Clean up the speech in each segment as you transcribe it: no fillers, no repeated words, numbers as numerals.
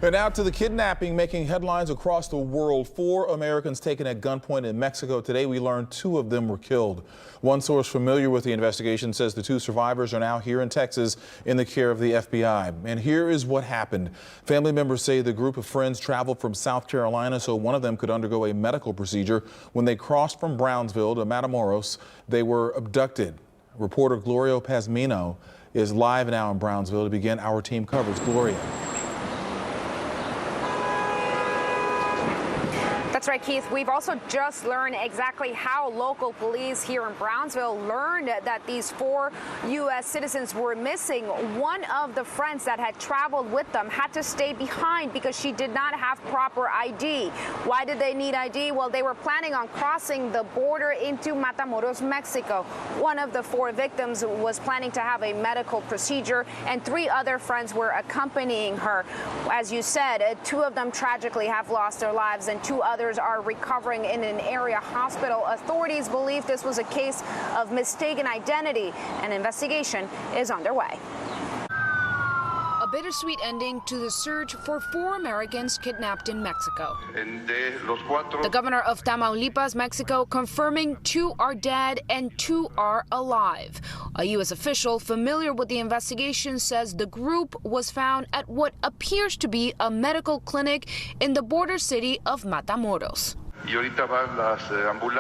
And now to the kidnapping making headlines across the world. 4 Americans taken at gunpoint in Mexico. Today we learned 2 of them were killed. One source familiar with the investigation says the 2 survivors are now here in Texas in the care of the FBI. And here is what happened. Family members say the group of friends traveled from South Carolina so one of them could undergo a medical procedure. When they crossed from Brownsville to Matamoros, they were abducted. Reporter Gloria Pazmino is live now in Brownsville to begin our team coverage. Gloria. That's right, Keith. We've also just learned exactly how local police here in Brownsville learned that these 4 U.S. citizens were missing. One of the friends that had traveled with them had to stay behind because she did not have proper ID. Why did they need ID? Well, they were planning on crossing the border into Matamoros, Mexico. One of the 4 victims was planning to have a medical procedure, and 3 other friends were accompanying her. As you said, 2 of them tragically have lost their lives, and 2 others are recovering in an area hospital. Authorities believe this was a case of mistaken identity. An investigation is underway. A bittersweet ending to the search for 4 Americans kidnapped in Mexico. The governor of Tamaulipas, Mexico, confirming 2 are dead and 2 are alive. A U.S. official familiar with the investigation says the group was found at what appears to be a medical clinic in the border city of Matamoros.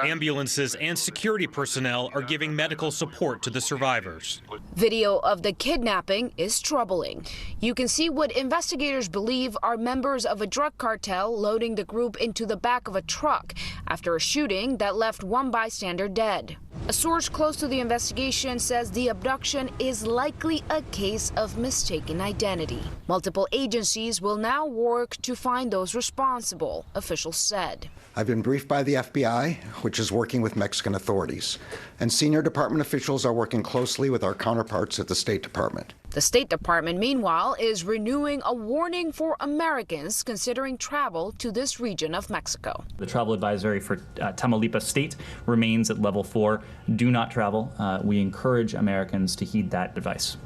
Ambulances and security personnel are giving medical support to the survivors. Video of the kidnapping is troubling. You can see what investigators believe are members of a drug cartel loading the group into the back of a truck after a shooting that left 1 bystander dead. A source close to the investigation says the abduction is likely a case of mistaken identity. Multiple agencies will now work to find those responsible, officials said. I've been briefed by the FBI, which is working with Mexican authorities, and senior department officials are working closely with our counterparts at the State Department. The State Department, meanwhile, is renewing a warning for Americans considering travel to this region of Mexico. The travel advisory for Tamaulipas State remains at level 4. Do not travel. We encourage Americans to heed that advice.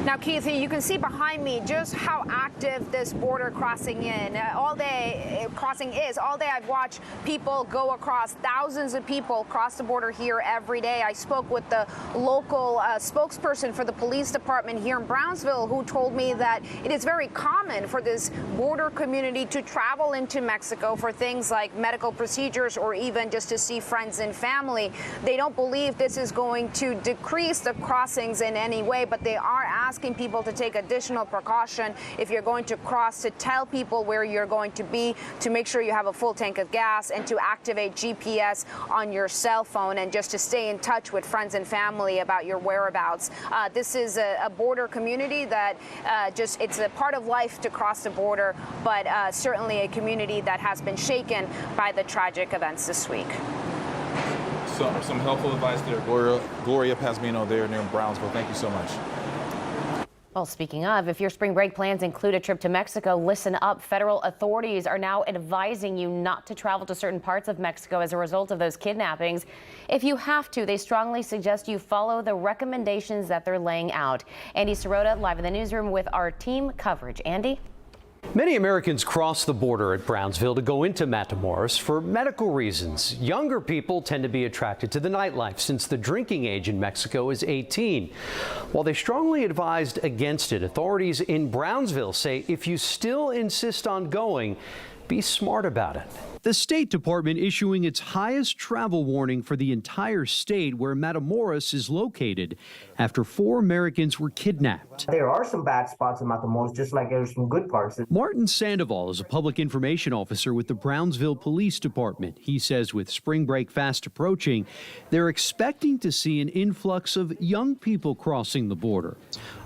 Now, Keith, you can see behind me just how active this border crossing is. All day I've watched people go across. Thousands of people cross the border here every day. I spoke with the local spokesperson for the police department here in Brownsville, who told me that it is very common for this border community to travel into Mexico for things like medical procedures or even just to see friends and family. They don't believe this is going to decrease the crossings in any way, but they are asking people to take additional precaution if you're going to cross, to tell people where you're going to be, to make sure you have a full tank of gas, and to activate GPS on your cell phone, and just to stay in touch with friends and family about your whereabouts. This is a border community that it's a part of life to cross the border, but certainly a community that has been shaken by the tragic events this week. Some helpful advice there. Gloria Pazmino there near Brownsville. Thank you so much. Well, speaking of, if your spring break plans include a trip to Mexico, listen up. Federal authorities are now advising you not to travel to certain parts of Mexico as a result of those kidnappings. If you have to, they strongly suggest you follow the recommendations that they're laying out. Andy Sirota live in the newsroom with our team coverage. Andy? Many Americans cross the border at Brownsville to go into Matamoros for medical reasons. Younger people tend to be attracted to the nightlife since the drinking age in Mexico is 18. While they strongly advised against it, authorities in Brownsville say if you still insist on going, be smart about it. The State Department issuing its highest travel warning for the entire state where Matamoros is located after 4 Americans were kidnapped. There are some bad spots in Matamoros, just like there's some good parts. Martin Sandoval is a public information officer with the Brownsville Police Department. He says with spring break fast approaching, they're expecting to see an influx of young people crossing the border.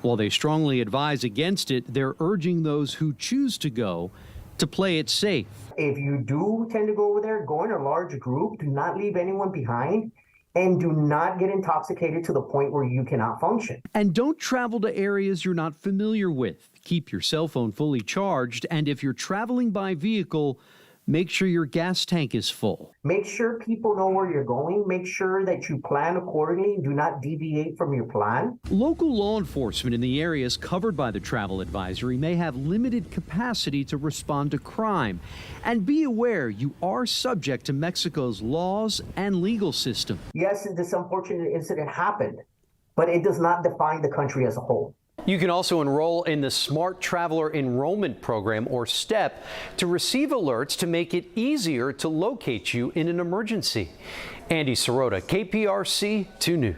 While they strongly advise against it, they're urging those who choose to go to play it safe. If you do tend to go over there, go in a large group, do not leave anyone behind, and do not get intoxicated to the point where you cannot function. And don't travel to areas you're not familiar with. Keep your cell phone fully charged, and if you're traveling by vehicle, make sure your gas tank is full. Make sure people know where you're going. Make sure that you plan accordingly. Do not deviate from your plan. Local law enforcement in the areas covered by the travel advisory may have limited capacity to respond to crime. And be aware you are subject to Mexico's laws and legal system. Yes, this unfortunate incident happened, but it does not define the country as a whole. You can also enroll in the Smart Traveler Enrollment Program, or STEP, to receive alerts to make it easier to locate you in an emergency. Andy Sirota, KPRC 2 News.